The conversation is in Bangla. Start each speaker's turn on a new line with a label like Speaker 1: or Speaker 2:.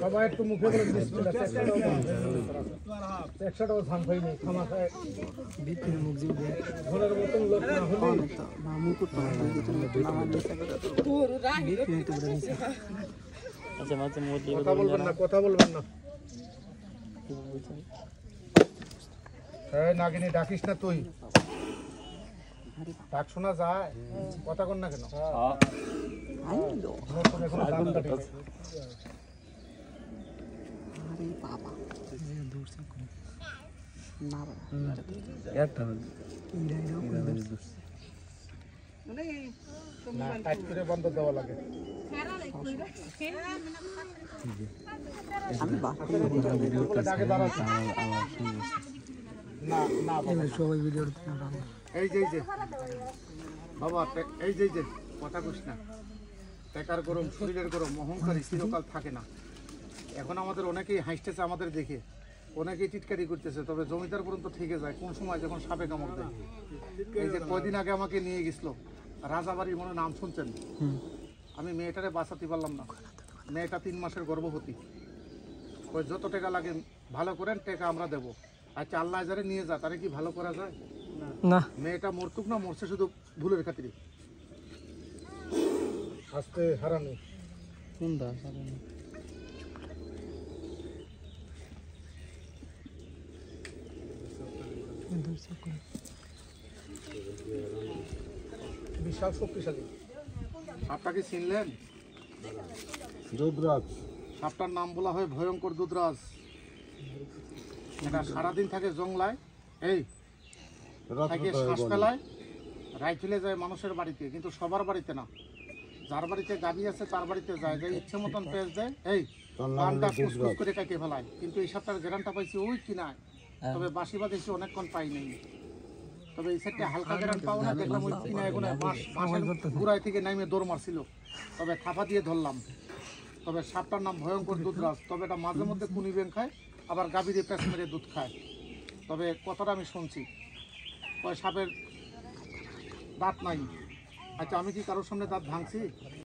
Speaker 1: সবাই একটু মুখে বলে বিসমিল্লাহ। একশোটাও ধান পাইনি খামা খায় বিপিনে মুখ জিউ দিয়ে ঘরের মতন লোক না হলে মামু কত বিপিনে তো বলে নিছে। আচ্ছা মাঝে মধ্যে কথা বলবেন না এই নাগিনী ডাকিস না তুই ডাক শোনা যায় কথা কর না কেন বন্ধ দেওয়া লাগে এই যে বাবা এই যে কথা কইস না টাকার গরম শরীরের গরম অহংকারী চিরকাল থাকে না। এখন আমাদের অনেকেই হাসতেছে আমাদের দেখে, অনেকেই টিটকারি করতেছে, তবে জমিদার পর্যন্ত থেকে যায় কোন সময় যখন সাপে কামড় দেয়। এই যে কয়দিন আগে আমাকে নিয়ে গেছিল রাজাবাড়ির মনে নাম শুনছেন, আমি মেয়েটারে বাঁচাতে পারলাম না। মেয়েটা 3 মাসের গর্ভবতী। ওই যত টাকা লাগে ভালো করেন টাকা আমরা দেবো। আচ্ছা আল্লাহ যারে নিয়ে যা তারে কি ভালো করা যায় না? মেয়েটা মরতুক না মরছে শুধু ভুলের খাতিরে। আস্তে হারামি কোনটা বিশাল শক্তিশালী। সাপটাকে চিনলেন? দুধরাজ। সাপটার নাম বলা হয় ভয়ঙ্কর দুধরাজ। এটা সারাদিন থাকে জংলায়, এই থাকে শ্বাস ফেলায়, রাই চলে যায় মানুষের বাড়িতে, কিন্তু সবার বাড়িতে না। যার বাড়িতে গাভী আছে তার বাড়িতে যায়, যে ইচ্ছে মতন পেঁচ দেয়, এই কানটা কুচকুচ করে কাকে ফেলায়। কিন্তু এই সাপটার গ্যারান্টা পাইছি ওই কিনায়, তবে বাসি বাঁধেছি অনেকক্ষণ পাই নেই। তবে এই সাইডটা হালকা গ্যারান্ট পাও না, দেখলাম ওই কিনায় কোনো মাসের গুড়াই থেকে নামে দৌড় মারছিল, তবে থাপা দিয়ে ধরলাম। তবে সাপটার নাম ভয়ঙ্কর দুধরাজ। তবে এটা মাঝে মধ্যে কুনি ব্যাং খায়, আবার গাভী দিয়ে প্যাঁচ মেরে দুধ খায়। তবে কথাটা আমি শুনছি ওই সাপের দাঁত নাই। আচ্ছা আমি কি কারোর সামনে দাঁত ভাঙছি?